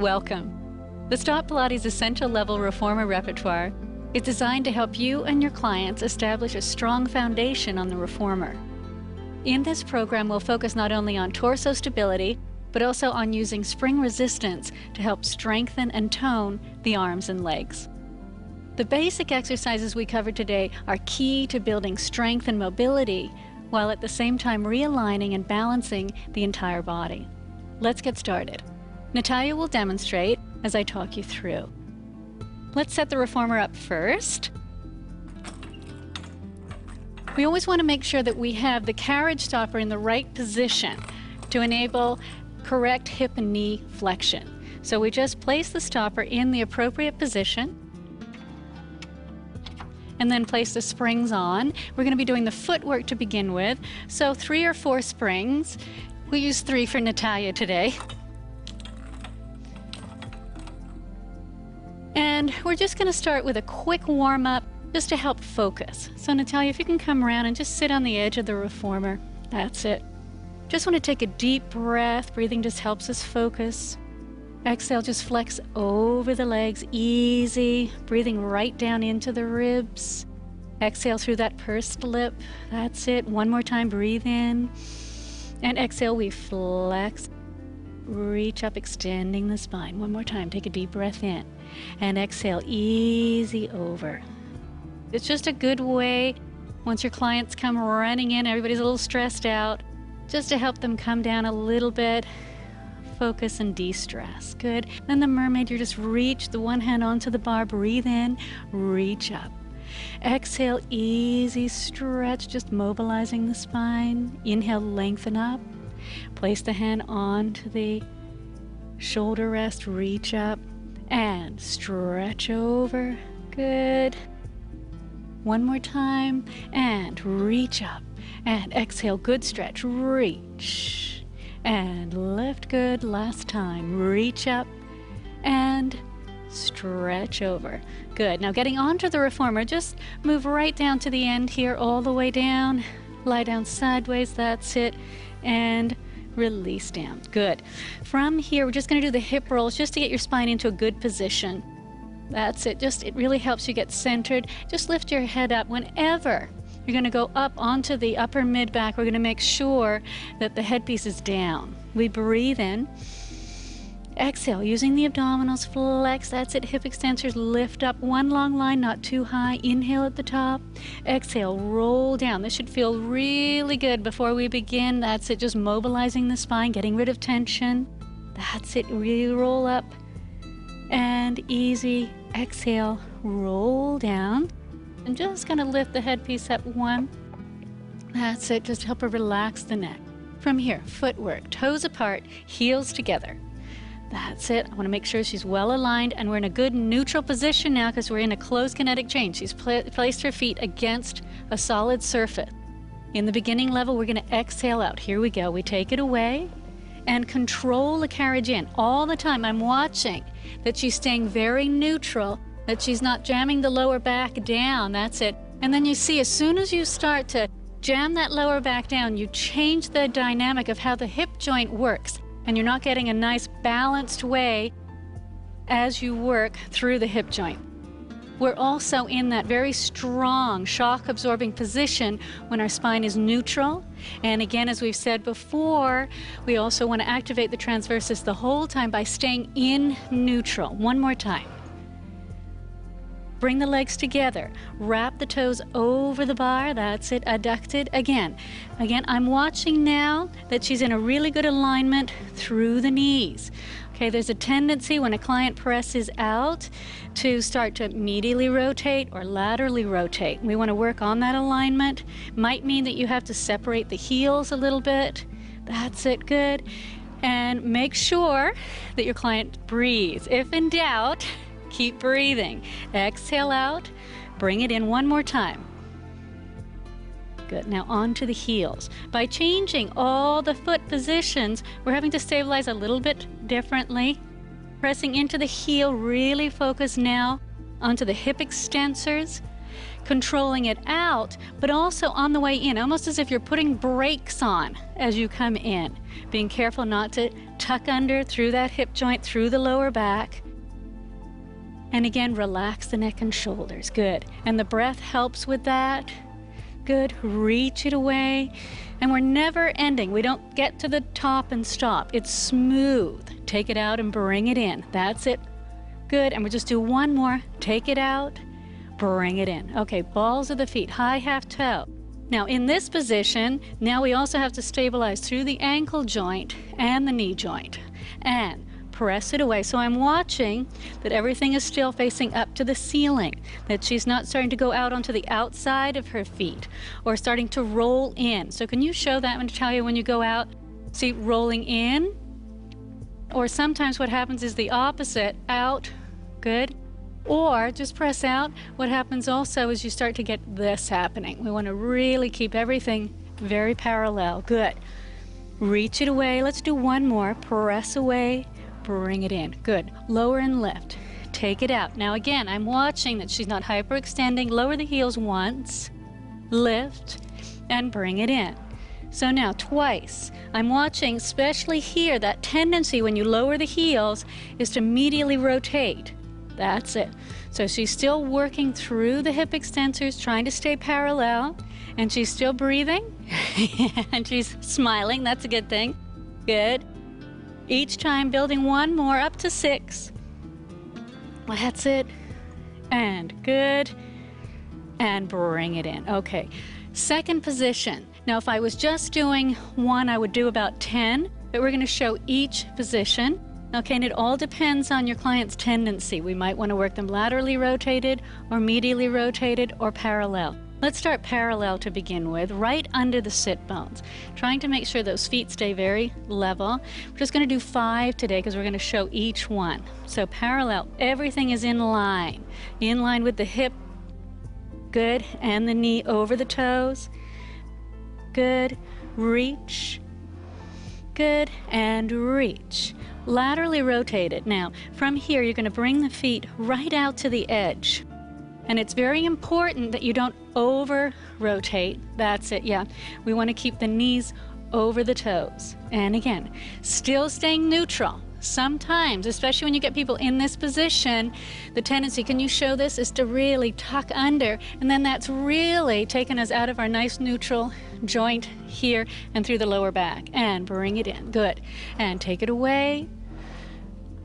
Welcome. The STOTT Pilates Essential Level Reformer Repertoire is designed to help you and your clients establish a strong foundation on the reformer. In this program, we'll focus not only on torso stability, but also on using spring resistance to help strengthen and tone the arms and legs. The basic exercises we covered today are key to building strength and mobility, while at the same time realigning and balancing the entire body. Let's get started. Natalia will demonstrate as I talk you through. Let's set the reformer up first. We always want to make sure that we have the carriage stopper in the right position to enable correct hip and knee flexion. So we just place the stopper in the appropriate position and then place the springs on. We're going to be doing the footwork to begin with, so 3 or 4 springs. We use 3 for Natalia today. And we're just going to start with a quick warm-up just to help focus. So Natalia, if you can come around and just sit on the edge of the reformer. That's it. Just want to take a deep breath. Breathing just helps us focus. Exhale, just flex over the legs, easy. Breathing right down into the ribs. Exhale through that pursed lip. That's it. One more time, breathe in. And exhale, we flex. Reach up, extending the spine. One more time, take a deep breath in. And exhale, easy over. It's just a good way, once your clients come running in, everybody's a little stressed out, just to help them come down a little bit, focus and de-stress. Good. Then the mermaid, you just reach the one hand onto the bar, breathe in, reach up. Exhale, easy stretch, just mobilizing the spine. Inhale, lengthen up. Place the hand onto the shoulder rest, reach up and stretch over. Good. One more time and reach up and exhale, good stretch, reach and lift. Good. Last time, reach up and stretch over. Good. Now getting onto the reformer, just move right down to the end here, all the way down. Lie down sideways, that's it, and release down. Good. From here, we're just going to do the hip rolls just to get your spine into a good position. That's it. It really helps you get centered. Just lift your head up. Whenever you're going to go up onto the upper mid back, we're going to make sure that the headpiece is down. We breathe in. Exhale, using the abdominals, flex, that's it, hip extensors, lift up, one long line, not too high, inhale at the top, exhale, roll down. This should feel really good before we begin, that's it, just mobilizing the spine, getting rid of tension, that's it, really roll up, and easy, exhale, roll down, and just gonna lift the headpiece up one, that's it, just help her relax the neck. From here, footwork, toes apart, heels together. That's it. I want to make sure she's well aligned and we're in a good neutral position now because we're in a closed kinetic chain. She's placed her feet against a solid surface. In the beginning level, we're going to exhale out. Here we go. We take it away and control the carriage in. All the time I'm watching that she's staying very neutral, that she's not jamming the lower back down. That's it. And then you see as soon as you start to jam that lower back down, you change the dynamic of how the hip joint works. And you're not getting a nice balanced way as you work through the hip joint. We're also in that very strong shock absorbing position when our spine is neutral. And again, as we've said before, we also want to activate the transversus the whole time by staying in neutral. One more time. Bring the legs together. Wrap the toes over the bar. That's it. Adducted. Again, I'm watching now that she's in a really good alignment through the knees. Okay, there's a tendency when a client presses out to start to medially rotate or laterally rotate. We want to work on that alignment. Might mean that you have to separate the heels a little bit. That's it. Good. And make sure that your client breathes. If in doubt, keep breathing. Exhale out. Bring it in one more time. Good. Now onto the heels. By changing all the foot positions, we're having to stabilize a little bit differently. Pressing into the heel, really focus now onto the hip extensors. controlling it out, but also on the way in, almost as if you're putting brakes on as you come in. Being careful not to tuck under through that hip joint, through the lower back. And again, relax the neck and shoulders. Good. And the breath helps with that. Good. Reach it away. And we're never ending. We don't get to the top and stop. It's smooth. Take it out and bring it in. That's it. Good. And we'll just do one more. Take it out. Bring it in. Okay, balls of the feet, high half toe. Now in this position, now we also have to stabilize through the ankle joint and the knee joint. And press it away. So I'm watching that everything is still facing up to the ceiling, that she's not starting to go out onto the outside of her feet or starting to roll in. So can you show that, Natalia, when you go out? See, rolling in, or sometimes what happens is the opposite, out, good. Or just press out. What happens also is you start to get this happening. We want to really keep everything very parallel. Good. Reach it away. Let's do one more. Press away. Bring it in. Good. Lower and lift. Take it out. Now again, I'm watching that she's not hyperextending. Lower the heels once. Lift and bring it in. So now twice. I'm watching, especially here, that tendency when you lower the heels is to immediately rotate. That's it. So she's still working through the hip extensors, trying to stay parallel, and she's still breathing, and she's smiling. That's a good thing. Good. Each time building one more up to 6. That's it. And good. And bring it in. Okay. Second position. Now if I was just doing one, I would do about 10, but we're going to show each position. Okay, and it all depends on your client's tendency. We might want to work them laterally rotated or medially rotated or parallel. Let's start parallel to begin with, right under the sit bones, trying to make sure those feet stay very level. We're just going to do 5 today because we're going to show each one. So parallel, everything is in line with the hip, good, and the knee over the toes, good, reach, good, and reach. Laterally rotated. Now, from here, you're going to bring the feet right out to the edge. And it's very important that you don't over-rotate. That's it, yeah. We want to keep the knees over the toes. And again, still staying neutral. Sometimes, especially when you get people in this position, the tendency, can you show this, is to really tuck under, and then that's really taken us out of our nice neutral joint here and through the lower back. And bring it in. Good. And take it away.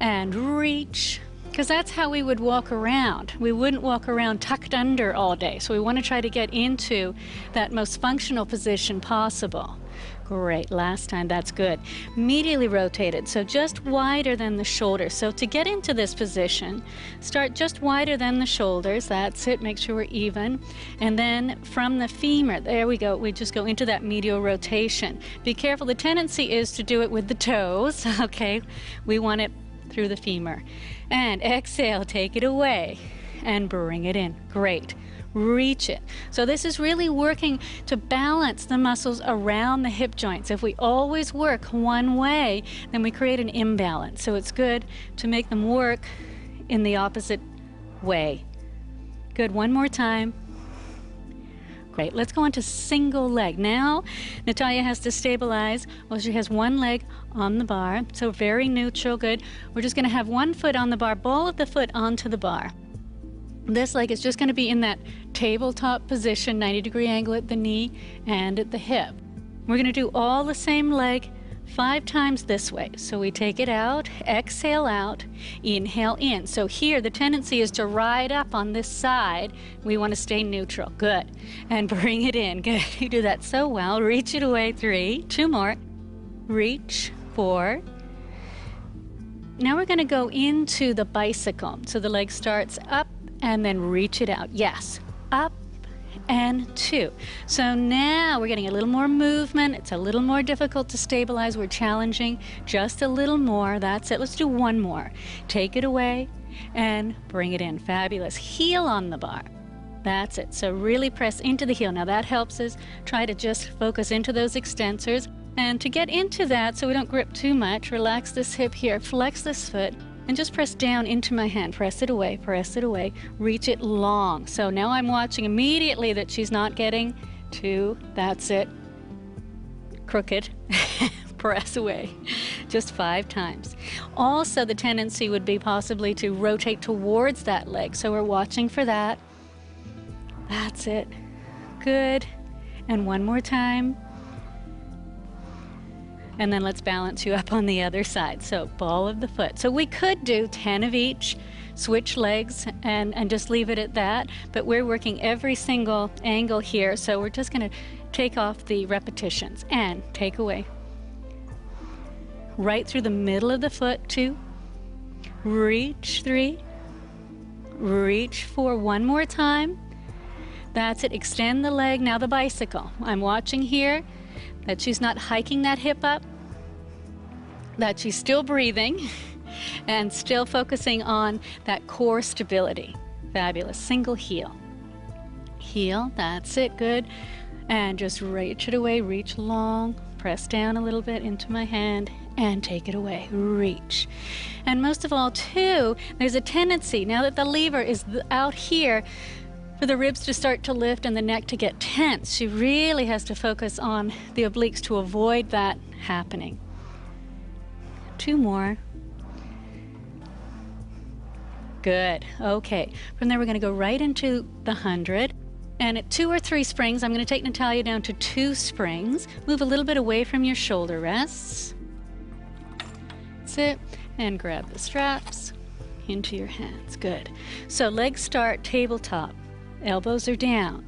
And reach. Because that's how we would walk around. We wouldn't walk around tucked under all day. So we want to try to get into that most functional position possible. Great, last time, that's good. Medially rotated, so just wider than the shoulders. So to get into this position, start just wider than the shoulders, that's it, make sure we're even. And then from the femur, there we go, we just go into that medial rotation. Be careful, the tendency is to do it with the toes, okay? We want it through the femur. And exhale, take it away, and bring it in, great. Reach it. So this is really working to balance the muscles around the hip joints. If we always work one way, then we create an imbalance. So it's good to make them work in the opposite way. Good, one more time. Great, let's go on to single leg. Now, Natalia has to stabilize. Well, she has one leg on the bar, so very neutral, good. We're just gonna have one foot on the bar, ball of the foot onto the bar. This leg is just going to be in that tabletop position, 90-degree angle at the knee and at the hip. We're going to do all the same leg 5 times this way. So we take it out, exhale out, inhale in. So here the tendency is to ride up on this side. We want to stay neutral. Good. And bring it in. Good. You do that so well. Reach it away. 3, 2 more. Reach, 4. Now we're going to go into the bicycle. So the leg starts up and then reach it out. Yes, up and 2. So now we're getting a little more movement. It's a little more difficult to stabilize. We're challenging just a little more. That's it. Let's do one more. Take it away and bring it in. Fabulous. Heel on the bar. That's it. So really press into the heel. Now that helps us try to just focus into those extensors. And to get into that so we don't grip too much, relax this hip here, flex this foot, and just press down into my hand. Press it away, reach it long. So now I'm watching immediately that she's not getting too, that's it, crooked. Press away, just 5 times. Also, the tendency would be possibly to rotate towards that leg, so we're watching for that. That's it, good. And one more time. And then let's balance you up on the other side. So ball of the foot. So we could do 10 of each, switch legs, and just leave it at that, but we're working every single angle here, so we're just gonna take off the repetitions and take away. Right through the middle of the foot, 2, reach 3, reach 4, one more time. That's it, extend the leg, now the bicycle. I'm watching here that she's not hiking that hip up, that she's still breathing and still focusing on that core stability. Fabulous, single heel. Heel, that's it, good. And just reach it away, reach long, press down a little bit into my hand and take it away, reach. And most of all too, there's a tendency, now that the lever is out here, for the ribs to start to lift and the neck to get tense. She really has to focus on the obliques to avoid that happening. 2 more. Good, okay. From there we're gonna go right into the 100. And at 2 or 3 springs, I'm gonna take Natalia down to 2 springs. Move a little bit away from your shoulder rests. That's it, and grab the straps into your hands, good. So legs start tabletop. Elbows are down.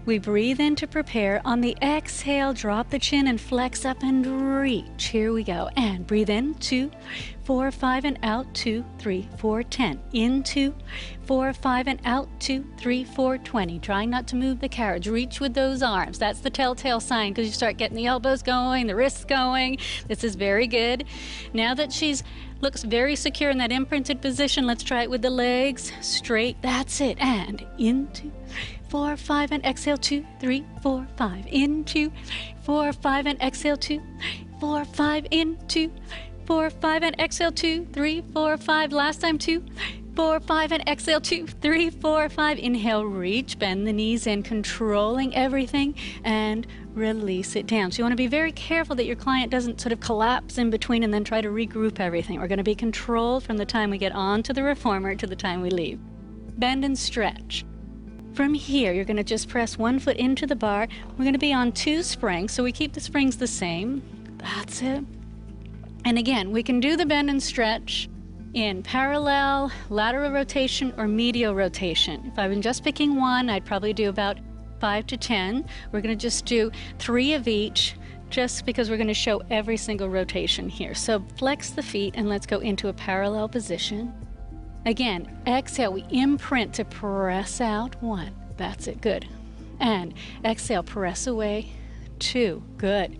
We breathe in to prepare. On the exhale, drop the chin and flex up and reach. Here we go. And breathe in, 2, 4, 5, and out, 2, 3, 4, 10. In, 2, 4, 5, and out, 2, 3, 4, 20. Trying not to move the carriage. Reach with those arms. That's the telltale sign, because you start getting the elbows going, the wrists going. This is very good. Now that she's looks very secure in that imprinted position, let's try it with the legs straight. That's it. And into 4, 5, and exhale, 2, 3, 4, 5. In, 2, 4, 5, and exhale, 2, 4, 5. In, 2, 4, 5, and exhale, 2, 3, 4, 5. Last time, 2, 4, 5, and exhale, 2, 3, 4, 5. Inhale, reach, bend the knees in, controlling everything, and release it down. So you want to be very careful that your client doesn't sort of collapse in between and then try to regroup everything. We're going to be controlled from the time we get onto the reformer to the time we leave. Bend and stretch. From here, you're going to just press one foot into the bar. We're going to be on 2 springs, so we keep the springs the same. That's it. And again, we can do the bend and stretch in parallel, lateral rotation, or medial rotation. If I've been just picking one, I'd probably do about 5 to 10. We're going to just do 3 of each, just because we're going to show every single rotation here. So flex the feet and let's go into a parallel position. Again, exhale, we imprint to press out. 1, that's it, good. And exhale, press away. 2, good.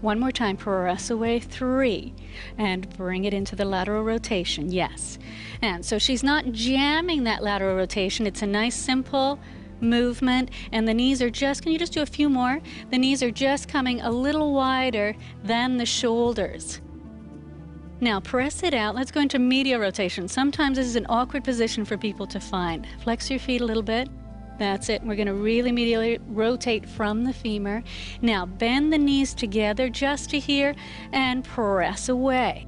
One more time, press away. 3, and bring it into the lateral rotation, yes. And so she's not jamming that lateral rotation. It's a nice, simple movement, and the knees are just, can you just do a few more? The knees are just coming a little wider than the shoulders. Now press it out. Let's go into medial rotation. Sometimes this is an awkward position for people to find. Flex your feet a little bit. That's it. We're going to really medially rotate from the femur. Now bend the knees together just to here and press away.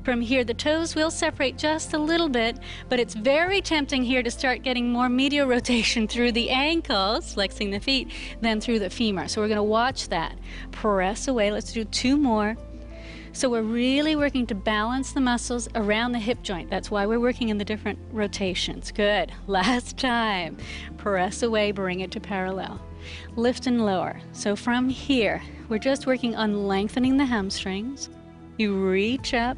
From here, the toes will separate just a little bit, but it's very tempting here to start getting more medial rotation through the ankles, flexing the feet, than through the femur. So we're going to watch that. Press away. Let's do 2 more. So we're really working to balance the muscles around the hip joint. That's why we're working in the different rotations. Good. Last time. Press away, bring it to parallel. Lift and lower. So from here, we're just working on lengthening the hamstrings. You reach up.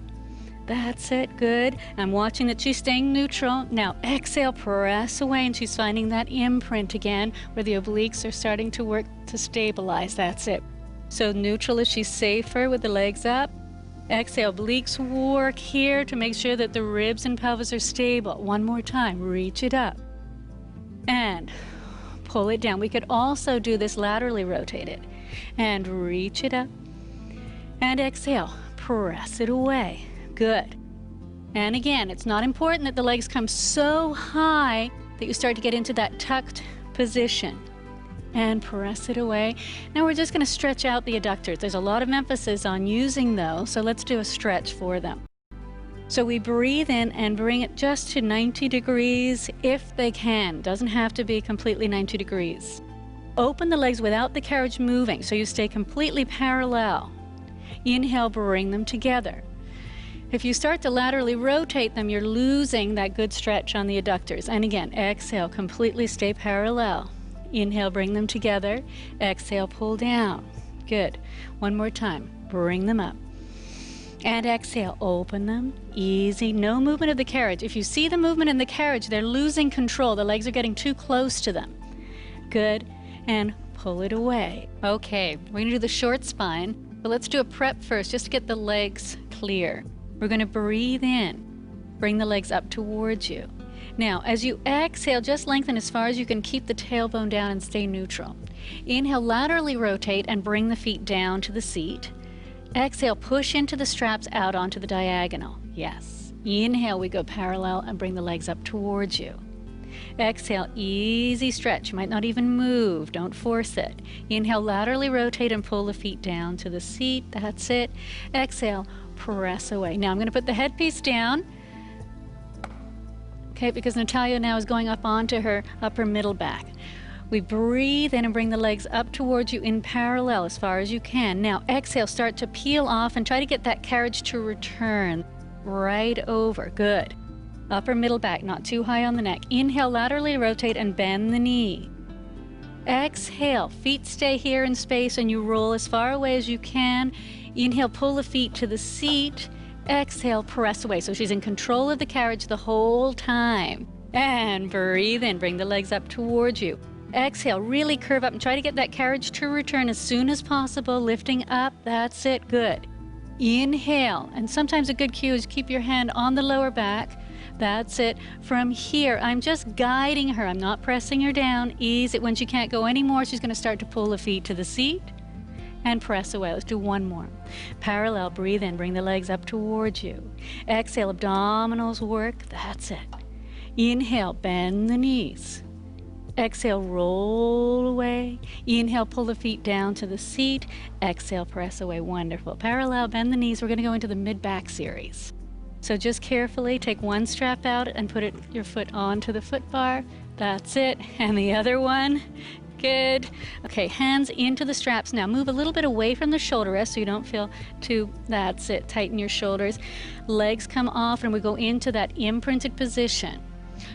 That's it, good. I'm watching that she's staying neutral. Now exhale, press away, and she's finding that imprint again where the obliques are starting to work to stabilize. That's it. So neutral is she's safer with the legs up. Exhale, obliques work here to make sure that the ribs and pelvis are stable. One more time, reach it up. And pull it down. We could also do this laterally rotated. And reach it up. And exhale, press it away. Good. And again, it's not important that the legs come so high that you start to get into that tucked position. And press it away. Now we're just going to stretch out the adductors. There's a lot of emphasis on using those, so let's do a stretch for them. So we breathe in and bring it just to 90 degrees if they can. Doesn't have to be completely 90 degrees. Open the legs without the carriage moving, so you stay completely parallel. Inhale, bring them together. If you start to laterally rotate them, you're losing that good stretch on the adductors. And again, exhale, completely stay parallel. Inhale, bring them together. Exhale, pull down. Good. One more time. Bring them up. And exhale, open them. Easy. No movement of the carriage. If you see the movement in the carriage, they're losing control. The legs are getting too close to them. Good. And pull it away. Okay, we're going to do the short spine, but let's do a prep first just to get the legs clear. We're going to breathe in. Bring the legs up towards you. Now, as you exhale, just lengthen as far as you can. Keep the tailbone down and stay neutral. Inhale, laterally rotate and bring the feet down to the seat. Exhale, push into the straps out onto the diagonal. Yes. Inhale, we go parallel and bring the legs up towards you. Exhale, easy stretch. You might not even move. Don't force it. Inhale, laterally rotate and pull the feet down to the seat. That's it. Exhale, press away. Now I'm going to put the headpiece down. Okay, because Natalia now is going up onto her upper middle back. We breathe in and bring the legs up towards you in parallel as far as you can. Now exhale, start to peel off and try to get that carriage to return right over. Good. Upper middle back, not too high on the neck. Inhale, laterally rotate and bend the knee. Exhale, feet stay here in space and you roll as far away as you can. Inhale, pull the feet to the seat. Exhale, press away. So she's in control of the carriage the whole time. And breathe in, bring the legs up towards you. Exhale, really curve up and try to get that carriage to return as soon as possible, lifting up. That's it, good. Inhale, and sometimes a good cue is keep your hand on the lower back. That's it. From here, I'm just guiding her. I'm not pressing her down. Ease it. When she can't go anymore, she's going to start to pull the feet to the seat and press away. Let's do one more. Parallel, breathe in, bring the legs up towards you. Exhale, abdominals work. That's it. Inhale, bend the knees. Exhale, roll away. Inhale, pull the feet down to the seat. Exhale, press away. Wonderful. Parallel, bend the knees. We're going to go into the mid-back series. So just carefully take one strap out and put your foot onto the foot bar. That's it. And the other one. Good. Okay, hands into the straps. Now move a little bit away from the shoulder rest so you don't feel too, that's it. Tighten your shoulders. Legs come off and we go into that imprinted position.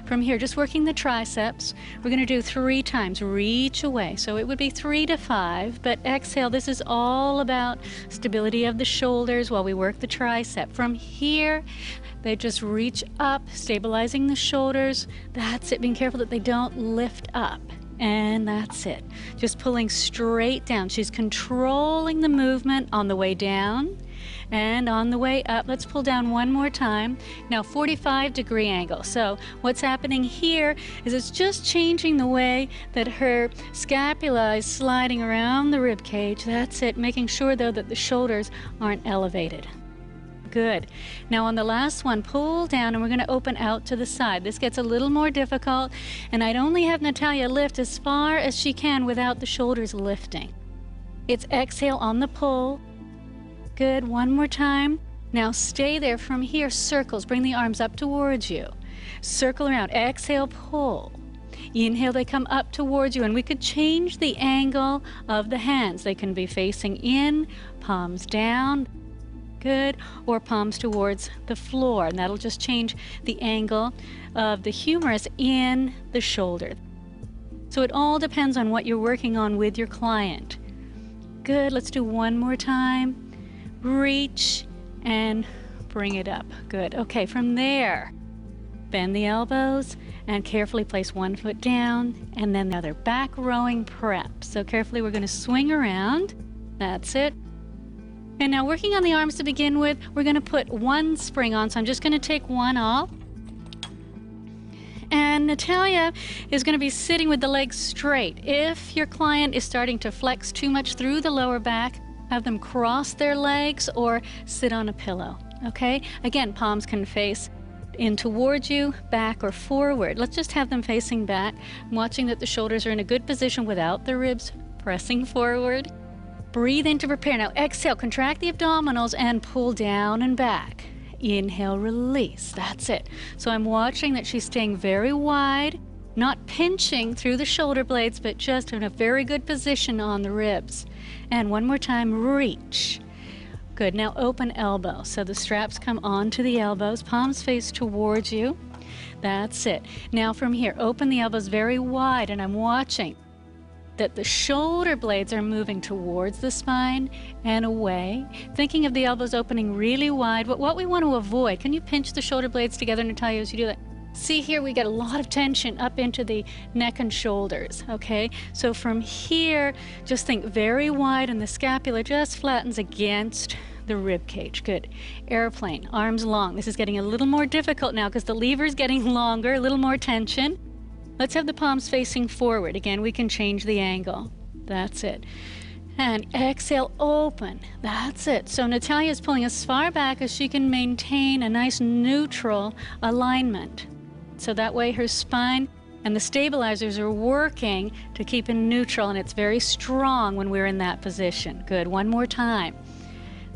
From here, just working the triceps. We're going to do 3 times. Reach away. So it would be 3 to 5, but exhale. This is all about stability of the shoulders while we work the tricep. From here, they just reach up, stabilizing the shoulders. That's it. Being careful that they don't lift up. And that's it. Just pulling straight down. She's controlling the movement on the way down and on the way up. Let's pull down one more time. Now 45-degree angle. So what's happening here is it's just changing the way that her scapula is sliding around the rib cage. That's it. Making sure though that the shoulders aren't elevated. Good. Now on the last one, pull down and we're going to open out to the side. This gets a little more difficult and I'd only have Natalia lift as far as she can without the shoulders lifting. It's exhale on the pull. Good. One more time. Now stay there. From here, circles. Bring the arms up towards you. Circle around. Exhale, pull. Inhale, they come up towards you and we could change the angle of the hands. They can be facing in, palms down. Good. Or palms towards the floor, and that'll just change the angle of the humerus in the shoulder. So it all depends on what you're working on with your client. Good. Let's do one more time. Reach and bring it up. Good. Okay, from there, bend the elbows and carefully place one foot down and then the other. Back rowing prep. So carefully we're going to swing around. That's it. And now working on the arms to begin with, we're going to put one spring on. So I'm just going to take one off. And Natalia is going to be sitting with the legs straight. If your client is starting to flex too much through the lower back, Have them cross their legs or sit on a pillow, okay? Again, palms can face in towards you, back or forward. Let's just have them facing back. I'm watching that the shoulders are in a good position without the ribs pressing forward. Breathe in to prepare. Now exhale, contract the abdominals and pull down and back. Inhale, release. That's it. So I'm watching that she's staying very wide, not pinching through the shoulder blades, but just in a very good position on the ribs. And one more time, reach. Good. Now open elbow. So the straps come onto the elbows, palms face towards you. That's it. Now from here, open the elbows very wide, and I'm watching that the shoulder blades are moving towards the spine and away. Thinking of the elbows opening really wide. But what we want to avoid, can you pinch the shoulder blades together, Natalia, as you do that? See here, we get a lot of tension up into the neck and shoulders, okay? So from here, just think very wide, and the scapula just flattens against the rib cage. Good. Airplane, arms long. This is getting a little more difficult now because the lever's getting longer, a little more tension. Let's have the palms facing forward. Again, we can change the angle. That's it. And exhale, open. That's it. So Natalia is pulling as far back as she can maintain a nice neutral alignment. So that way her spine and the stabilizers are working to keep in neutral, and it's very strong when we're in that position. Good. One more time.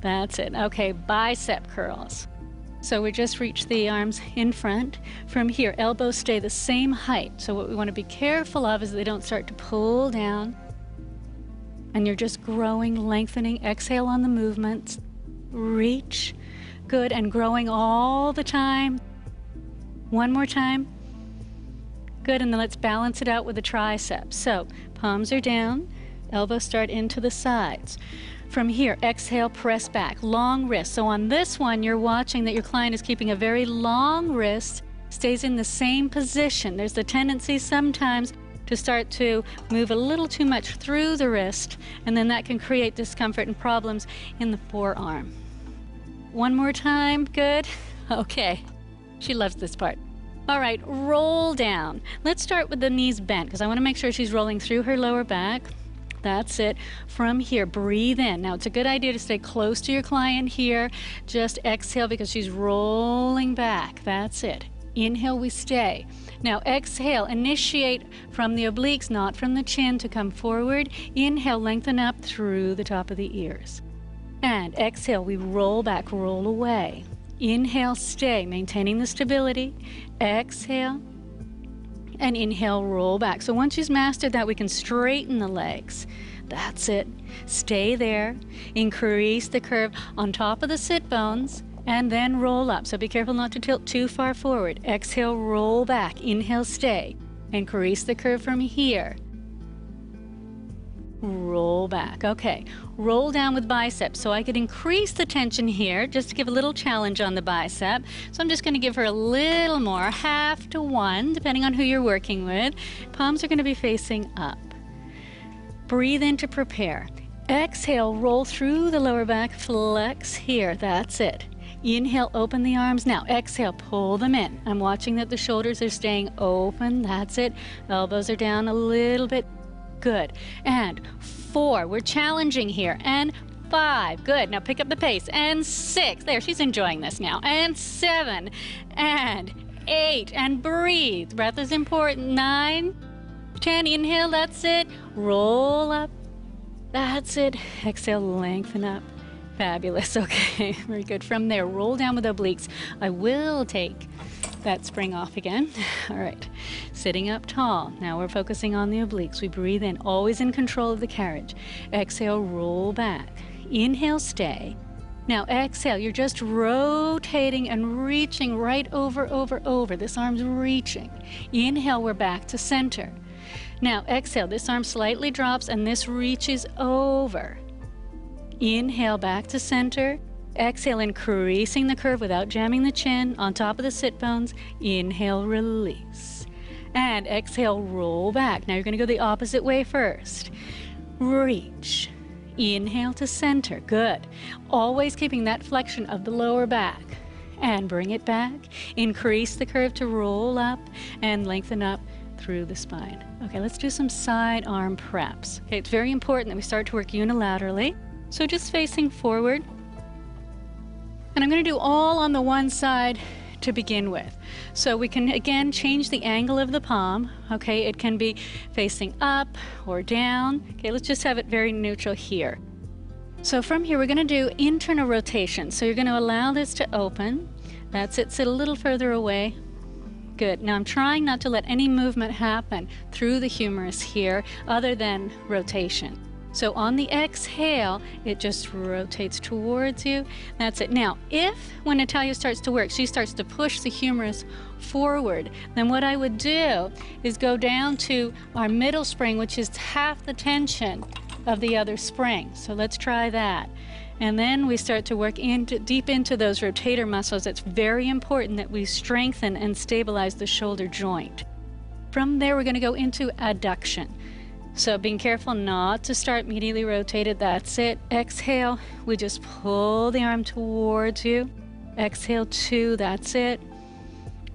That's it. Okay, bicep curls. So we just reach the arms in front. From here, elbows stay the same height. So what we want to be careful of is they don't start to pull down. And you're just growing, lengthening. Exhale on the movements. Reach. Good. And growing all the time. One more time. Good. And then let's balance it out with the triceps. So palms are down. Elbows start into the sides. From here, exhale, press back, long wrist. So on this one, you're watching that your client is keeping a very long wrist, stays in the same position. There's the tendency sometimes to start to move a little too much through the wrist, and then that can create discomfort and problems in the forearm. One more time, good. Okay, she loves this part. All right, roll down. Let's start with the knees bent because I want to make sure she's rolling through her lower back. That's it. From here, breathe in. Now, it's a good idea to stay close to your client here. Just exhale because she's rolling back. That's it. Inhale, we stay. Now, exhale. Initiate from the obliques, not from the chin, to come forward. Inhale, lengthen up through the top of the ears. And exhale, we roll back, roll away. Inhale, stay, maintaining the stability. Exhale. And inhale, roll back. So once she's mastered that, we can straighten the legs. That's it. Stay there. Increase the curve on top of the sit bones and then roll up. So be careful not to tilt too far forward. Exhale, roll back. Inhale, stay. Increase the curve from here. Roll back. Okay. Roll down with biceps. So I could increase the tension here just to give a little challenge on the bicep. So I'm just going to give her a little more, 1/2 to 1, depending on who you're working with. Palms are going to be facing up. Breathe in to prepare. Exhale, roll through the lower back, flex here. That's it. Inhale, open the arms. Now exhale, pull them in. I'm watching that the shoulders are staying open. That's it. Elbows are down a little bit. Good. And 4, we're challenging here. And 5, good. Now pick up the pace. And 6, there, she's enjoying this now. And 7, and 8, and breathe. Breath is important. 9, 10, inhale, that's it. Roll up. That's it. Exhale, lengthen up. Fabulous. Okay, very good. From there, roll down with obliques. I will take that spring off again. All right, sitting up tall. Now we're focusing on the obliques. We breathe in, always in control of the carriage. Exhale, roll back. Inhale, stay. Now exhale, you're just rotating and reaching right over. This arm's reaching. Inhale, we're back to center. Now exhale, this arm slightly drops and this reaches over. Inhale, back to center. Exhale, increasing the curve without jamming the chin on top of the sit bones. Inhale, release. And exhale, roll back. Now you're going to go the opposite way first. Reach. Inhale to center. Good. Always keeping that flexion of the lower back. And bring it back. Increase the curve to roll up and lengthen up through the spine. Okay, let's do some side arm preps. Okay, it's very important that we start to work unilaterally. So just facing forward. And I'm going to do all on the one side to begin with. So we can again change the angle of the palm. Okay, it can be facing up or down. Okay, let's just have it very neutral here. So from here we're going to do internal rotation. So you're going to allow this to open. That's it. Sit a little further away. Good. Now I'm trying not to let any movement happen through the humerus here other than rotation. So on the exhale, it just rotates towards you. That's it. Now, if when Natalia starts to work, she starts to push the humerus forward, then what I would do is go down to our middle spring, which is half the tension of the other spring. So let's try that. And then we start to work deep into those rotator muscles. It's very important that we strengthen and stabilize the shoulder joint. From there, we're going to go into adduction. So being careful not to start immediately rotated. That's it. Exhale, we just pull the arm towards you. Exhale, 2, that's it.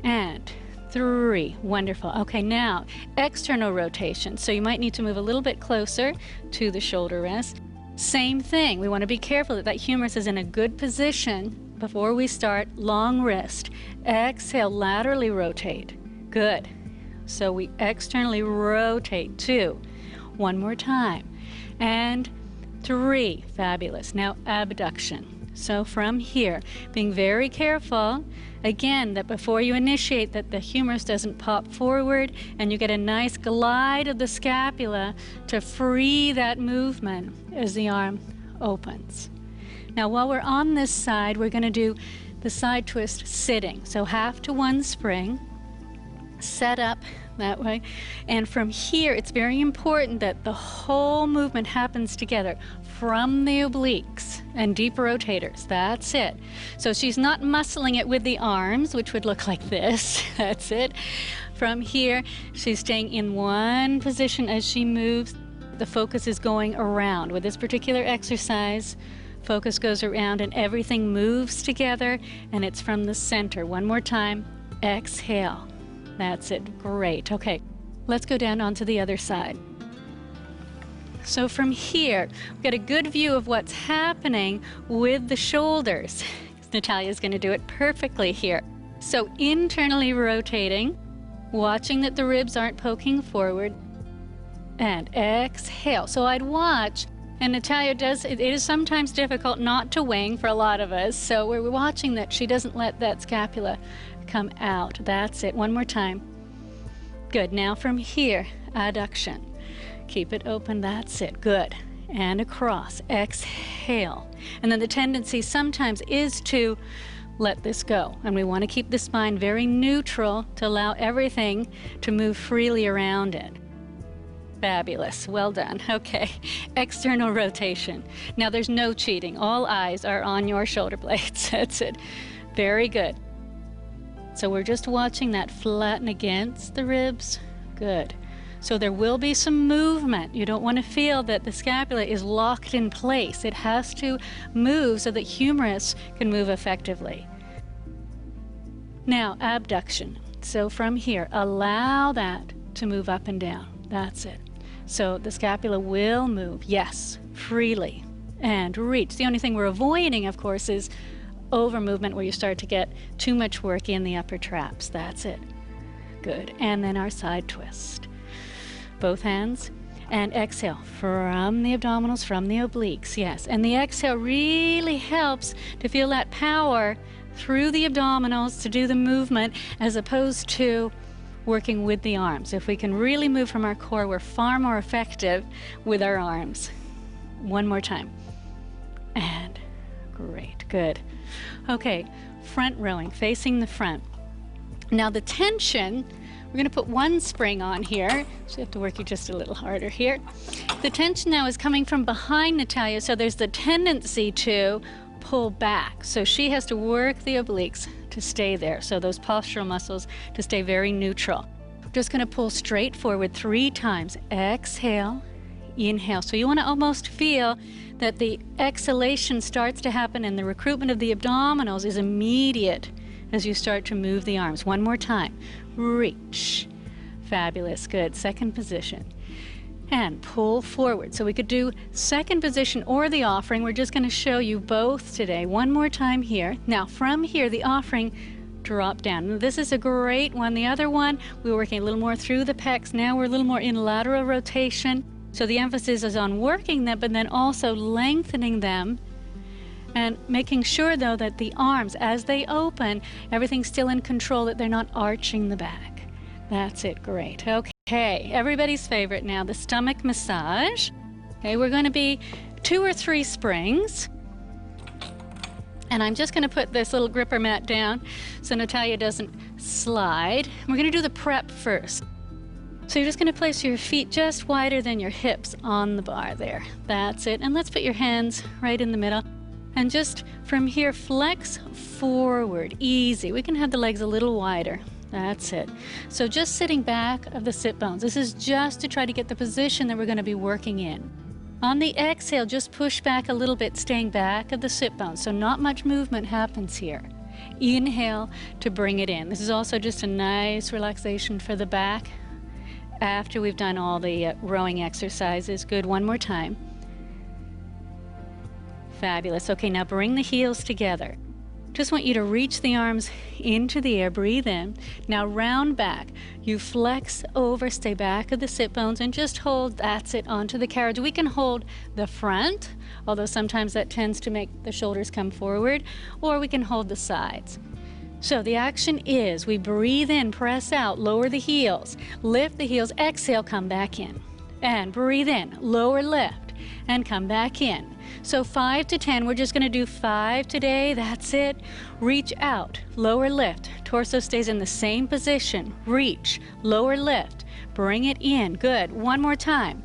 And 3, wonderful. Okay, now external rotation. So you might need to move a little bit closer to the shoulder rest. Same thing, we want to be careful that that humerus is in a good position before we start. Long wrist. Exhale, laterally rotate. Good. So we externally rotate. 2. One more time. And 3. Fabulous. Now abduction. So from here, being very careful, again, that before you initiate that the humerus doesn't pop forward and you get a nice glide of the scapula to free that movement as the arm opens. Now while we're on this side, we're going to do the side twist sitting. So half to one spring, set up that way, and from here it's very important that the whole movement happens together from the obliques and deep rotators. That's it. So she's not muscling it with the arms, which would look like this. That's it. From here she's staying in one position as she moves. The focus is going around. With this particular exercise, focus goes around and everything moves together, and it's from the center. One more time. Exhale. That's it. Great. Okay, let's go down onto the other side. So from here, we get a good view of what's happening with the shoulders. Natalia's going to do it perfectly here. So internally rotating, watching that the ribs aren't poking forward, and exhale. So I'd watch, and Natalia does, it is sometimes difficult not to wing for a lot of us, so we're watching that she doesn't let that scapula come out. That's it. One more time. Good. Now from here, adduction. Keep it open. That's it. Good. And across. Exhale. And then the tendency sometimes is to let this go. And we want to keep the spine very neutral to allow everything to move freely around it. Fabulous. Well done. Okay. External rotation. Now there's no cheating. All eyes are on your shoulder blades. That's it. Very good. So we're just watching that flatten against the ribs. Good. So there will be some movement. You don't want to feel that the scapula is locked in place. It has to move so that humerus can move effectively. Now, abduction. So from here, allow that to move up and down. That's it. So the scapula will move, yes, freely, and reach. The only thing we're avoiding, of course, is over movement where you start to get too much work in the upper traps. That's it. Good. And then our side twist. Both hands. And exhale from the abdominals, from the obliques. Yes. And the exhale really helps to feel that power through the abdominals to do the movement as opposed to working with the arms. If we can really move from our core, we're far more effective with our arms. One more time. And great. Good. Okay, front rowing, facing the front. Now the tension, we're going to put one spring on here, so you have to work you just a little harder here. The tension now is coming from behind Natalia, so there's the tendency to pull back. So she has to work the obliques to stay there, so those postural muscles to stay very neutral. We're just going to pull straight forward 3 times. Exhale, inhale. So you want to almost feel that the exhalation starts to happen and the recruitment of the abdominals is immediate as you start to move the arms. One more time. Reach. Fabulous. Good. Second position. and pull forward. So we could do second position or the offering. We're just going to show you both today. One more time here. Now from here, the offering, drop down. Now, this is a great one. The other one, we were working a little more through the pecs. Now we're a little more in lateral rotation. So the emphasis is on working them, but then also lengthening them and making sure, though, that the arms, as they open, everything's still in control, that they're not arching the back. That's it. Great. Okay, everybody's favorite now, the stomach massage. Okay, we're going to be 2 or 3 springs. And I'm just going to put this little gripper mat down so Natalia doesn't slide. We're going to do the prep first. So you're just going to place your feet just wider than your hips on the bar there. That's it. And let's put your hands right in the middle. And just from here, flex forward. Easy. We can have the legs a little wider. That's it. So just sitting back of the sit bones. This is just to try to get the position that we're going to be working in. On the exhale, just push back a little bit, staying back of the sit bones. So not much movement happens here. Inhale to bring it in. This is also just a nice relaxation for the back after we've done all the rowing exercises. Good. One more time. Fabulous. Okay, now bring the heels together. Just want you to reach the arms into the air, breathe in. Now round back. You flex over, stay back of the sit bones, and just hold, that's it, onto the carriage. We can hold the front, although sometimes that tends to make the shoulders come forward, or we can hold the sides. So the action is we breathe in, press out, lower the heels, lift the heels, exhale, come back in. And breathe in, lower, lift, and come back in. So 5 to 10, we're just going to do 5 today. That's it. Reach out, lower lift. Torso stays in the same position. Reach, lower lift. Bring it in. Good. One more time.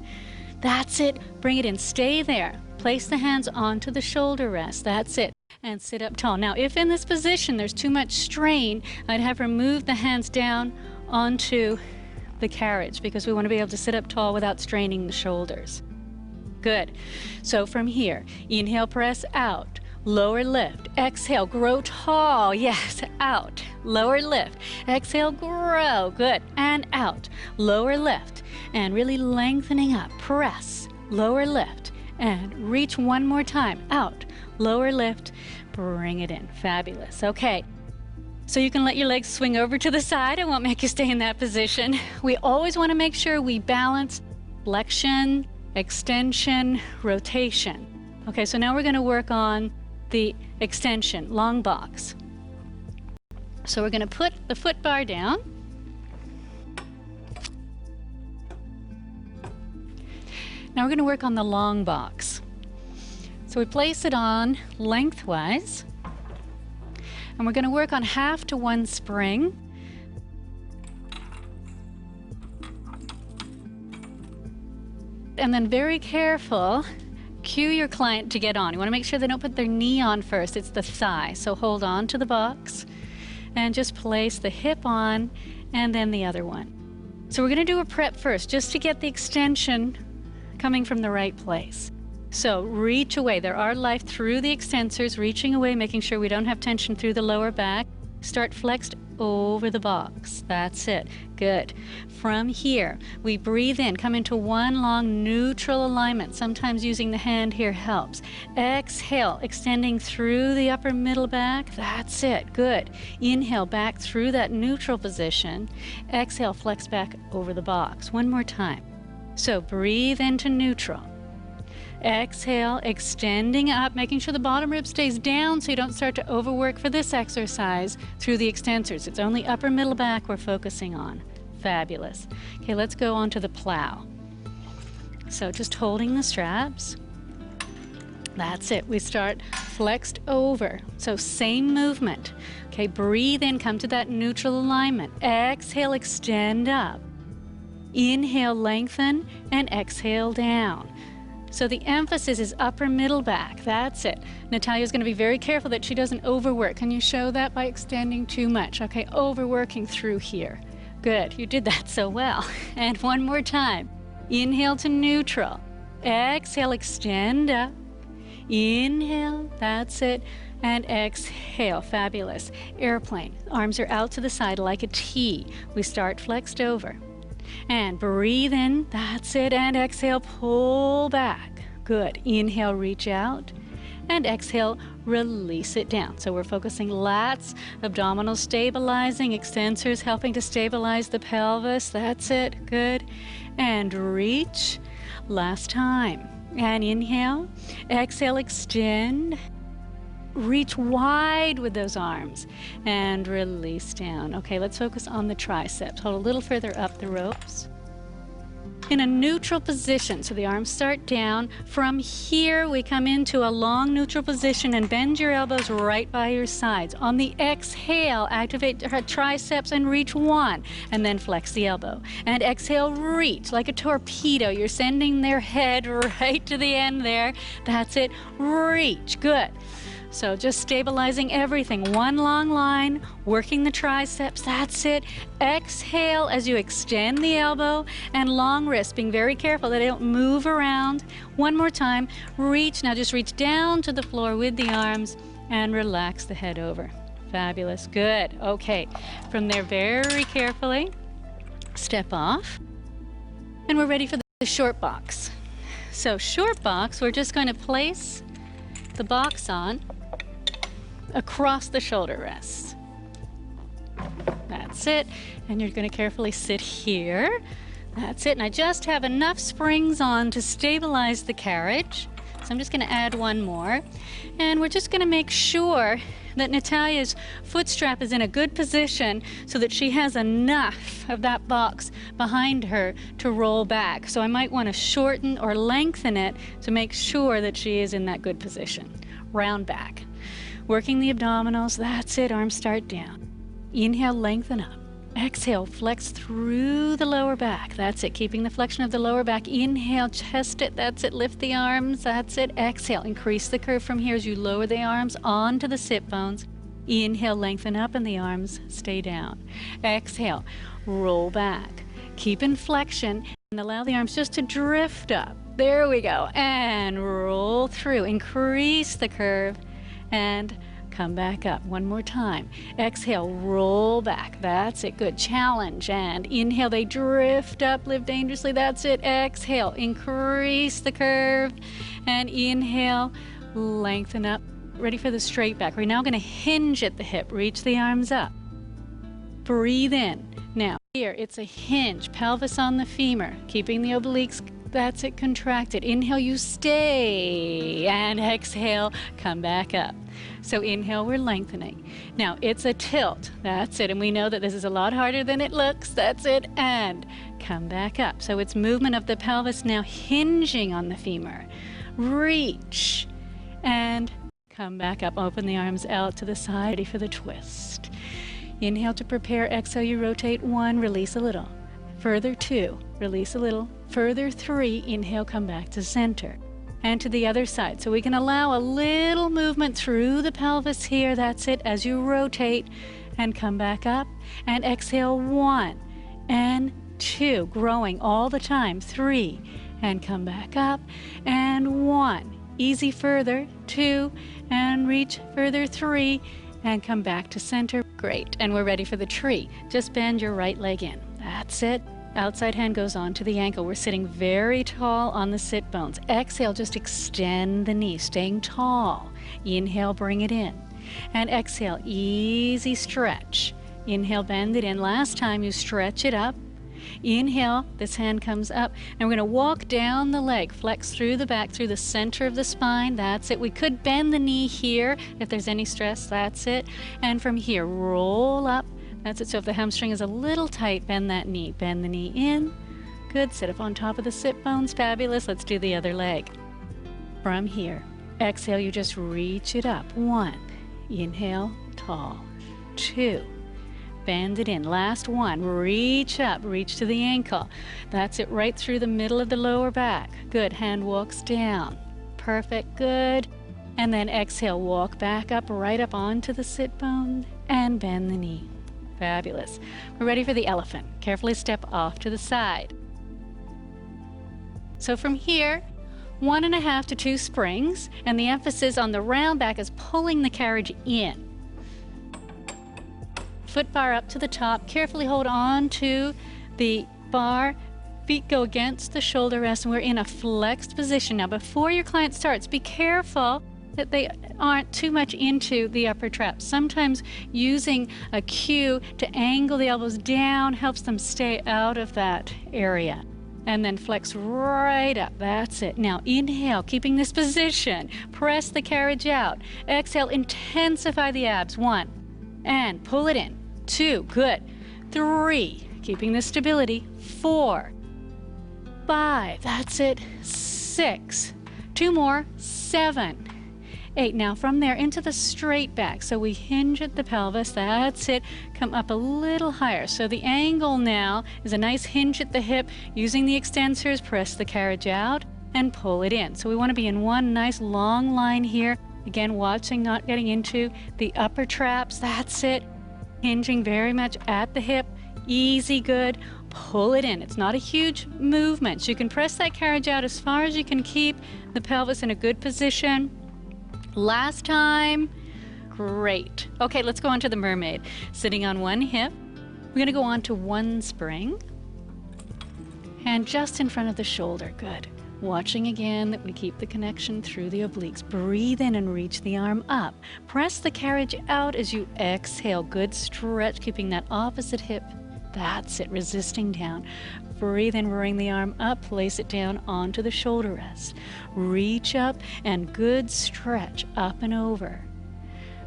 That's it. Bring it in. Stay there. Place the hands onto the shoulder rest. That's it. And sit up tall. Now, if in this position there's too much strain, I'd have her move the hands down onto the carriage because we want to be able to sit up tall without straining the shoulders. Good. So from here, inhale, press out, lower lift, exhale, grow tall, yes, out, lower lift, exhale, grow, good, and out, lower lift, and really lengthening up, press, lower lift, and reach one more time, out, lower lift, bring it in, fabulous, okay. So you can let your legs swing over to the side. I won't make you stay in that position. We always want to make sure we balance flexion, extension, rotation. Okay, so now we're going to work on the extension, long box. So we're going to put the foot bar down. Now we're going to work on the long box. So we place it on lengthwise, and we're going to work on half to 1 spring. And then very careful, cue your client to get on. You want to make sure they don't put their knee on first. It's the thigh. So hold on to the box and just place the hip on and then the other one. So we're going to do a prep first just to get the extension coming from the right place. So reach away. There are life through the extensors, reaching away, making sure we don't have tension through the lower back. Start flexed over the box. That's it. Good. From here, we breathe in, come into one long neutral alignment. Sometimes using the hand here helps. Exhale, extending through the upper middle back. That's it. Good. Inhale, back through that neutral position. Exhale, flex back over the box. One more time. So breathe into neutral. Exhale, extending up, making sure the bottom rib stays down so you don't start to overwork for this exercise through the extensors. It's only upper middle back we're focusing on. Fabulous. Okay, let's go on to the plow. So just holding the straps. That's it. We start flexed over. So same movement. Okay, breathe in, come to that neutral alignment. Exhale, extend up. Inhale, lengthen, and exhale down. So the emphasis is upper middle back. That's it. Natalia's going to be very careful that she doesn't overwork. Can you show that by extending too much? Okay, overworking through here. Good. You did that so well. And one more time. Inhale to neutral. Exhale, extend up. Inhale. That's it. And exhale. Fabulous. Airplane. Arms are out to the side like a T. We start flexed over. And breathe in, that's it, and exhale, pull back. Good. Inhale, reach out, and exhale, release it down. So we're focusing lats, abdominals stabilizing, extensors helping to stabilize the pelvis. That's it. Good. And reach. Last time. And inhale, exhale, extend. Reach wide with those arms and release down. Okay, let's focus on the triceps. Hold a little further up the ropes. In a neutral position, so the arms start down. From here, we come into a long neutral position and bend your elbows right by your sides. On the exhale, activate the triceps and reach one, and then flex the elbow. And exhale, reach like a torpedo. You're sending their head right to the end there. That's it. Reach. Good. So just stabilizing everything. One long line, working the triceps. That's it. Exhale as you extend the elbow and long wrist, being very careful that they don't move around. One more time. Reach. Now just reach down to the floor with the arms and relax the head over. Fabulous. Good. Okay. From there, very carefully, step off. And we're ready for the short box. So short box, we're just going to place the box on across the shoulder rests. That's it. And you're going to carefully sit here. That's it. And I just have enough springs on to stabilize the carriage. So I'm just going to add one more. And we're just going to make sure that Natalia's foot strap is in a good position so that she has enough of that box behind her to roll back. So I might want to shorten or lengthen it to make sure that she is in that good position. Round back. Working the abdominals, that's it, arms start down. Inhale, lengthen up. Exhale, flex through the lower back. That's it, keeping the flexion of the lower back. Inhale, chest it, that's it, lift the arms, that's it. Exhale, increase the curve from here as you lower the arms onto the sit bones. Inhale, lengthen up and the arms stay down. Exhale, roll back. Keep in flexion and allow the arms just to drift up. There we go. And roll through. Increase the curve and come back up. One more time. Exhale, roll back. That's it. Good. Challenge. And inhale, they drift up, live dangerously. That's it. Exhale, increase the curve. And inhale, lengthen up. Ready for the straight back. We're now going to hinge at the hip. Reach the arms up. Breathe in. Now, here it's a hinge. Pelvis on the femur. Keeping the obliques. That's it, contracted. Inhale, you stay. And exhale, come back up. So inhale, we're lengthening. Now, it's a tilt. That's it. And we know that this is a lot harder than it looks. That's it. And come back up. So it's movement of the pelvis now hinging on the femur. Reach. And come back up. Open the arms out to the side. Ready for the twist. Inhale to prepare. Exhale, you rotate one. Release a little. Further two. Release a little. Further three. Inhale, come back to center. And to the other side. So we can allow a little movement through the pelvis here. That's it. As you rotate and come back up. And exhale, one and two. Growing all the time. Three. And come back up. And one. Easy further. Two. And reach further. Three. And come back to center. Great. And we're ready for the tree. Just bend your right leg in. That's it. Outside hand goes on to the ankle. We're sitting very tall on the sit bones. Exhale, just extend the knee, staying tall. Inhale, bring it in. And exhale, easy stretch. Inhale, bend it in. Last time you stretch it up. Inhale, this hand comes up. And we're going to walk down the leg, flex through the back, through the center of the spine. That's it. We could bend the knee here if there's any stress. That's it. And from here, roll up. That's it. So if the hamstring is a little tight, bend that knee. Bend the knee in. Good. Sit up on top of the sit bones. Fabulous. Let's do the other leg. From here, exhale, you just reach it up. One. Inhale, tall. Two. Bend it in. Last one. Reach up. Reach to the ankle. That's it. Right through the middle of the lower back. Good. Hand walks down. Perfect. Good. And then exhale. Walk back up, right up onto the sit bone and bend the knee. Fabulous. We're ready for the elephant. Carefully step off to the side. So from here, 1.5 to 2 springs, and the emphasis on the round back is pulling the carriage in. Foot bar up to the top. Carefully hold on to the bar. Feet go against the shoulder rest, and we're in a flexed position. Now, before your client starts, be careful that they aren't too much into the upper trap. Sometimes using a cue to angle the elbows down helps them stay out of that area. And then flex right up. That's it. Now inhale, keeping this position. Press the carriage out. Exhale, intensify the abs. 1. And pull it in. 2. Good. 3. Keeping the stability. 4. 5. That's it. 6. 2 more. 7. 8. Now from there into the straight back. So we hinge at the pelvis. That's it. Come up a little higher. So the angle now is a nice hinge at the hip. Using the extensors, press the carriage out and pull it in. So we want to be in one nice long line here. Again, watching, not getting into the upper traps. That's it. Hinging very much at the hip. Easy, good. Pull it in. It's not a huge movement. So you can press that carriage out as far as you can keep the pelvis in a good position. Last time. Great. Okay, let's go on to the mermaid. Sitting on one hip. We're going to go on to one spring. Hand just in front of the shoulder. Good. Watching again that we keep the connection through the obliques. Breathe in and reach the arm up. Press the carriage out as you exhale. Good stretch, keeping that opposite hip. That's it, resisting down. Breathe in, bring the arm up, place it down onto the shoulder rest. Reach up and good stretch up and over.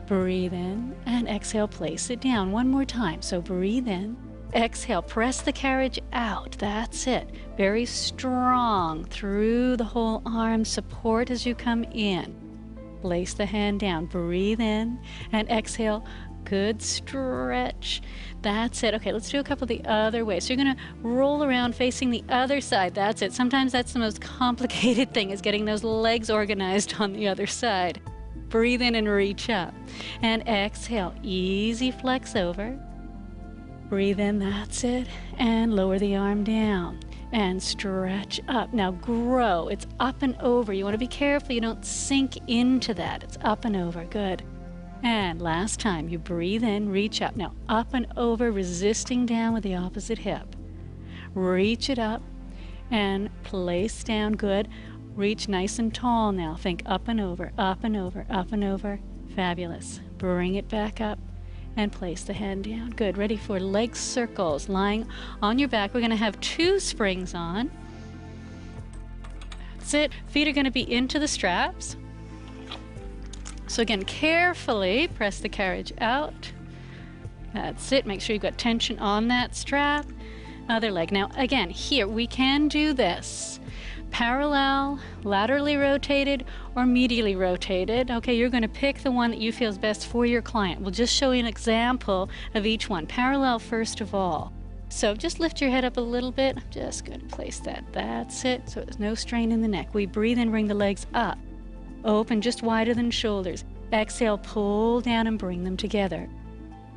Breathe in and exhale, place it down. One more time. So breathe in, exhale, press the carriage out. That's it. Very strong through the whole arm. Support as you come in. Place the hand down. Breathe in and exhale. Good stretch. That's it. Okay, let's do a couple the other way. So you're going to roll around facing the other side. That's it. Sometimes that's the most complicated thing, is getting those legs organized on the other side. Breathe in and reach up. And exhale. Easy flex over. Breathe in. That's it. And lower the arm down. And stretch up. Now grow. It's up and over. You want to be careful you don't sink into that. It's up and over. Good. And last time, you breathe in, reach up. Now up and over, resisting down with the opposite hip. Reach it up and place down. Good. Reach nice and tall now. Think up and over, up and over, up and over. Fabulous. Bring it back up and place the hand down. Good. Ready for leg circles. Lying on your back. We're going to have 2 springs on. That's it. Feet are going to be into the straps. So again, carefully press the carriage out. That's it. Make sure you've got tension on that strap. Other leg. Now again, here we can do this. Parallel, laterally rotated, or medially rotated. Okay, you're going to pick the one that you feel is best for your client. We'll just show you an example of each one. Parallel first of all. So just lift your head up a little bit. I'm just going to place that. That's it. So there's no strain in the neck. We breathe in, bring the legs up. Open just wider than shoulders. Exhale, pull down and bring them together.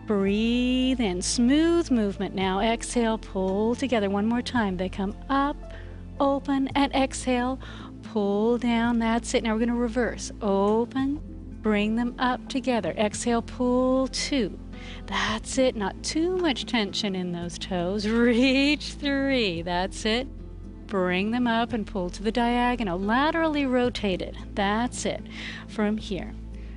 Breathe in. Smooth movement now. Exhale, pull together. One more time. They come up, open, and exhale, pull down. That's it. Now we're going to reverse. Open, bring them up together. Exhale, pull 2. That's it. Not too much tension in those toes. Reach 3. That's it. Bring them up and pull to the diagonal. Laterally rotated. That's it. From here,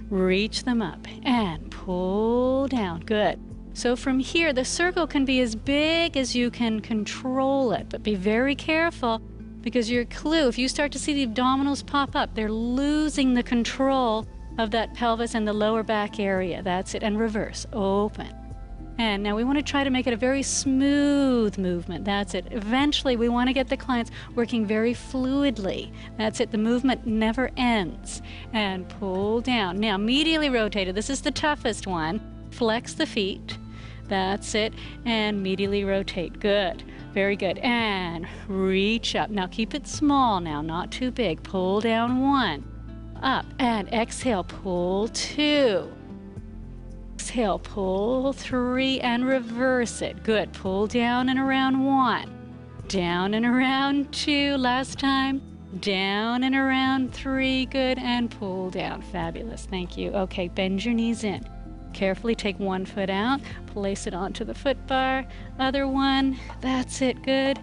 reach them up and pull down. Good. So from here, the circle can be as big as you can control it, but be very careful, because your clue, if you start to see the abdominals pop up, they're losing the control of that pelvis and the lower back area. That's it. And reverse. Open. And now we want to try to make it a very smooth movement. That's it. Eventually, we want to get the clients working very fluidly. That's it. The movement never ends. And pull down. Now, medially rotated. This is the toughest one. Flex the feet. That's it. And medially rotate. Good. Very good. And reach up. Now, keep it small now, not too big. Pull down 1. Up. And exhale. Pull 2. Exhale, pull 3 and reverse it. Good. Pull down and around 1. Down and around 2. Last time. Down and around 3. Good. And pull down. Fabulous. Thank you. Okay, bend your knees in. Carefully take one foot out, place it onto the foot bar, other one, that's it, good.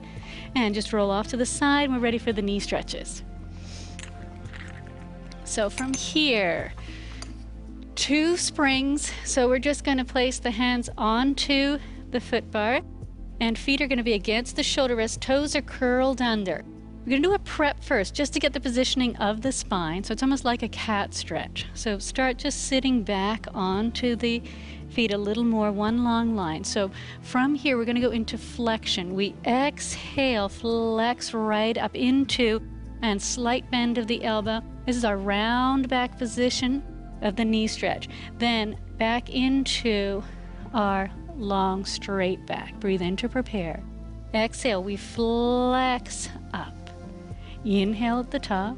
And just roll off to the side, we're ready for the knee stretches. So from here, 2 springs, so we're just going to place the hands onto the foot bar, and feet are going to be against the shoulder rest, toes are curled under. We're going to do a prep first, just to get the positioning of the spine, so it's almost like a cat stretch. So start just sitting back onto the feet a little more, one long line. So from here, we're going to go into flexion. We exhale, flex right up into, and slight bend of the elbow. This is our round back position of the knee stretch. Then back into our long straight back. Breathe in to prepare. Exhale, we flex up. Inhale at the top.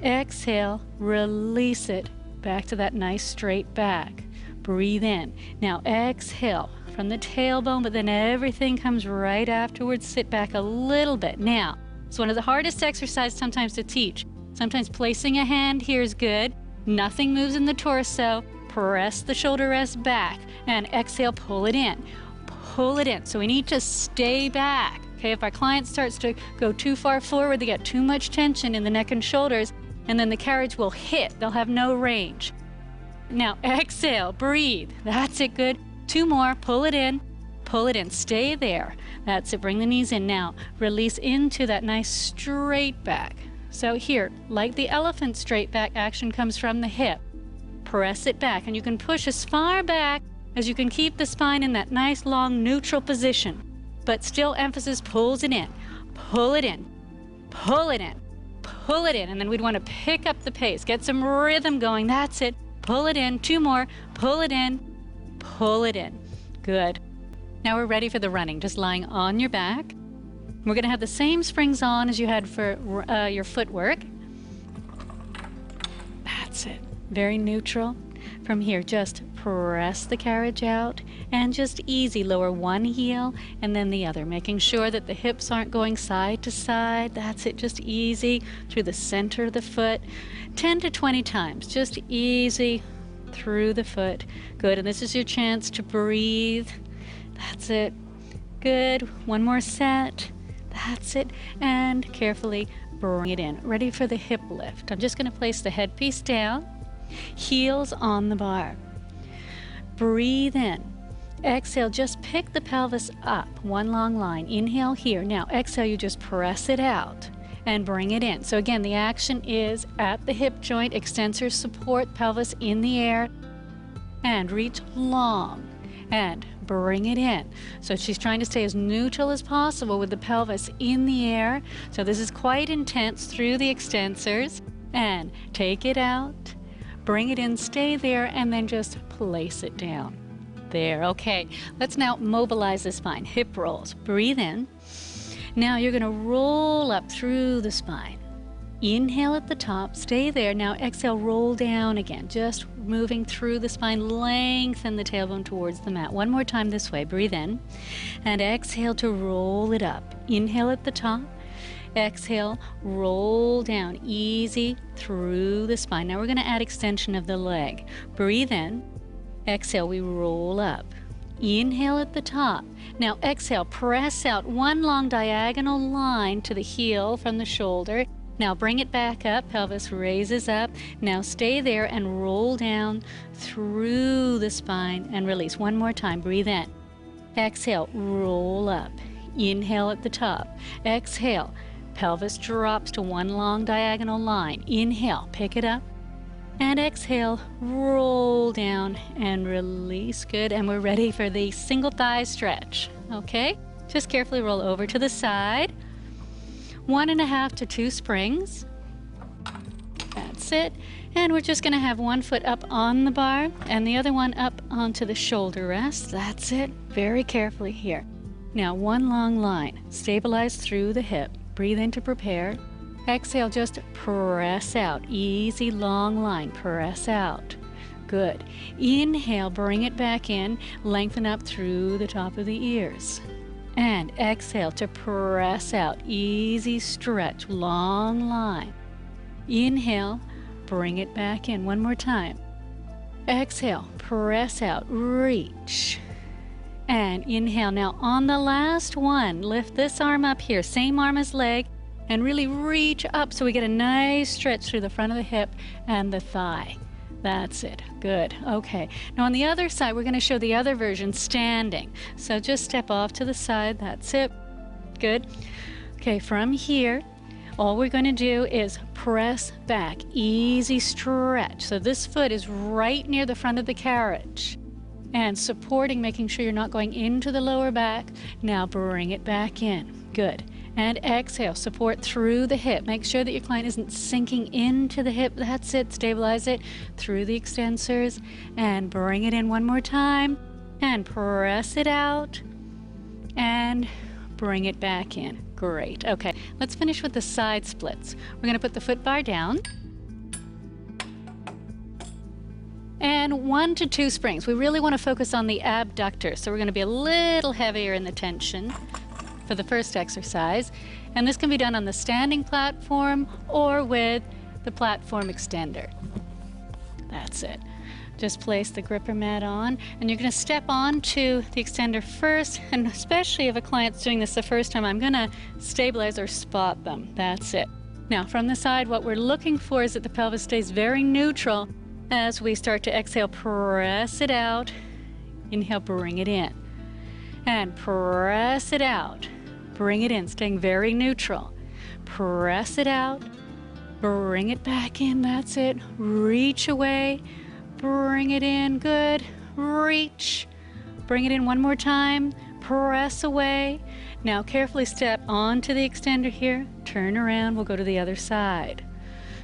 Exhale, release it back to that nice straight back. Breathe in. Now exhale from the tailbone, but then everything comes right afterwards. Sit back a little bit. Now, it's one of the hardest exercises sometimes to teach. Sometimes placing a hand here is good. Nothing moves in the torso. Press the shoulder rest back and exhale, pull it in. Pull it in. So we need to stay back. Okay, if our client starts to go too far forward, they get too much tension in the neck and shoulders, and then the carriage will hit. They'll have no range. Now exhale, breathe. That's it, good. 2 more, pull it in, stay there. That's it, bring the knees in. Now release into that nice straight back. So here, like the elephant straight back action comes from the hip. Press it back, and you can push as far back as you can keep the spine in that nice long neutral position. But still emphasis pulls it in, pull it in, pull it in, pull it in. And then we'd want to pick up the pace, get some rhythm going. That's it. Pull it in. 2 more. Pull it in. Pull it in. Good. Now we're ready for the running, just lying on your back. We're going to have the same springs on as you had for your footwork. That's it. Very neutral. From here, just press the carriage out and just easy lower one heel and then the other, making sure that the hips aren't going side to side. That's it, just easy through the center of the foot. 10 to 20 times, just easy through the foot. Good, and this is your chance to breathe. That's it. Good, one more set. That's it, and carefully bring it in. Ready for the hip lift. I'm just going to place the headpiece down, heels on the bar. Breathe in. Exhale, just pick the pelvis up, one long line. Inhale here. Now exhale, you just press it out and bring it in. So again, the action is at the hip joint, extensors support pelvis in the air, and reach long and bring it in. So she's trying to stay as neutral as possible with the pelvis in the air. So this is quite intense through the extensors, and take it out. Bring it in, stay there, and then just place it down. There, okay. Let's now mobilize the spine. Hip rolls. Breathe in. Now you're going to roll up through the spine. Inhale at the top, stay there. Now exhale, roll down again, just moving through the spine. Lengthen the tailbone towards the mat. One more time this way. Breathe in. And exhale to roll it up. Inhale at the top. Exhale, roll down, easy through the spine. Now we're going to add extension of the leg. Breathe in. Exhale, we roll up. Inhale at the top. Now exhale, press out one long diagonal line to the heel from the shoulder. Now bring it back up, pelvis raises up. Now stay there and roll down through the spine and release. One more time, breathe in. Exhale, roll up. Inhale at the top. Exhale. Pelvis drops to one long diagonal line. Inhale, pick it up. And exhale, roll down and release. Good, and we're ready for the single thigh stretch. Okay, just carefully roll over to the side. 1.5 to 2 springs. That's it. And we're just going to have one foot up on the bar and the other one up onto the shoulder rest. That's it. Very carefully here. Now one long line. Stabilize through the hip. Breathe in to prepare. Exhale, just press out. Easy long line. Press out. Good. Inhale, bring it back in. Lengthen up through the top of the ears. And exhale to press out. Easy stretch. Long line. Inhale, bring it back in. One more time. Exhale, press out, reach. And inhale. Now on the last one, lift this arm up here, same arm as leg, and really reach up so we get a nice stretch through the front of the hip and the thigh. That's it. Good. Okay. Now on the other side, we're going to show the other version standing. So just step off to the side. That's it. Good. Okay, from here, all we're going to do is press back. Easy stretch. So this foot is right near the front of the carriage and supporting, making sure you're not going into the lower back. Now bring it back in. Good. And exhale, support through the hip. Make sure that your client isn't sinking into the hip. That's it. Stabilize it through the extensors and bring it in one more time and press it out and bring it back in. Great. Okay, let's finish with the side splits. We're going to put the foot bar down and 1 to 2 springs. We really want to focus on the abductor, so we're going to be a little heavier in the tension for the first exercise, and this can be done on the standing platform or with the platform extender. That's it. Just place the gripper mat on, and you're going to step onto the extender first, and especially if a client's doing this the first time, I'm going to stabilize or spot them. That's it. Now from the side, what we're looking for is that the pelvis stays very neutral as we start to exhale. Press it out, inhale, bring it in, and press it out. Bring it in, staying very neutral. Press it out, bring it back in, that's it. Reach away, bring it in, good. Reach, bring it in one more time, press away. Now carefully step onto the extender here, turn around, we'll go to the other side.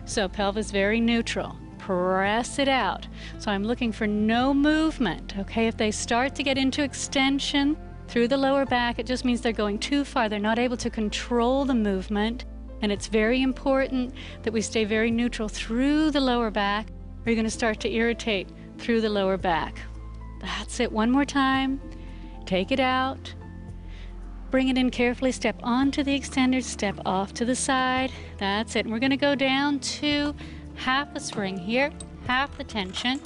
So pelvis very neutral, press it out. So I'm looking for no movement, okay? If they start to get into extension through the lower back, it just means they're going too far. They're not able to control the movement, and it's very important that we stay very neutral through the lower back, or you're going to start to irritate through the lower back. That's it. One more time. Take it out. Bring it in carefully. Step onto the extender. Step off to the side. That's it. And we're going to go down to half a spring here, half the tension.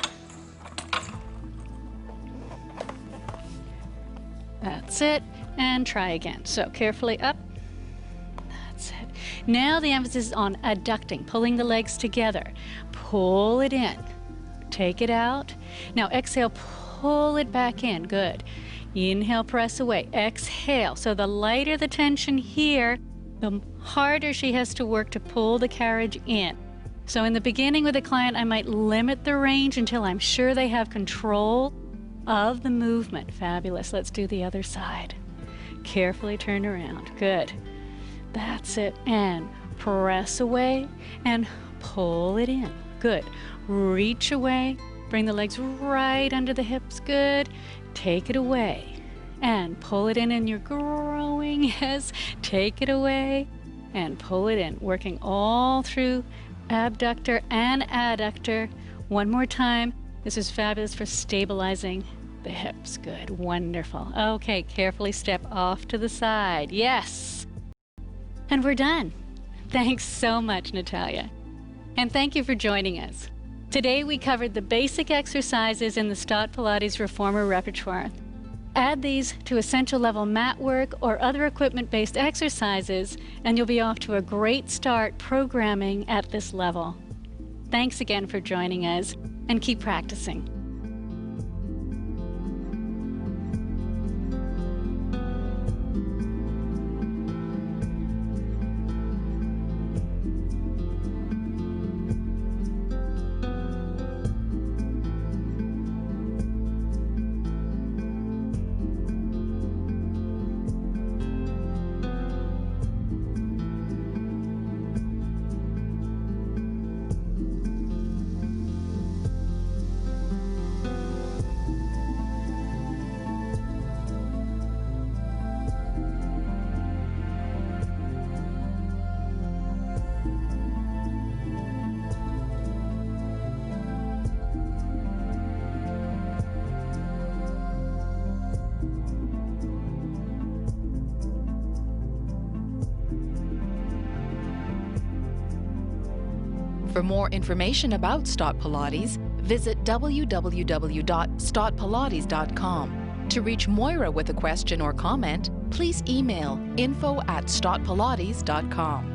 That's it, and try again. So carefully up. That's it. Now the emphasis is on adducting, pulling the legs together. Pull it in. Take it out. Now exhale, pull it back in. Good. Inhale, press away. Exhale. So the lighter the tension here, the harder she has to work to pull the carriage in. So in the beginning with a client, I might limit the range until I'm sure they have control of the movement. Fabulous. Let's do the other side. Carefully turn around. Good. That's it. And press away and pull it in. Good. Reach away. Bring the legs right under the hips. Good. Take it away and pull it in, and you're growing. Yes. Take it away and pull it in. Working all through abductor and adductor. One more time. This is fabulous for stabilizing the hips. Good. Wonderful. Okay, carefully step off to the side. Yes. And we're done. Thanks so much, Natalia. And thank you for joining us. Today we covered the basic exercises in the STOTT Pilates Reformer repertoire. Add these to essential level mat work or other equipment-based exercises, and you'll be off to a great start programming at this level. Thanks again for joining us, and keep practicing. For more information about STOTT Pilates, visit www.stottpilates.com. To reach Moira with a question or comment, please email info@stottpilates.com.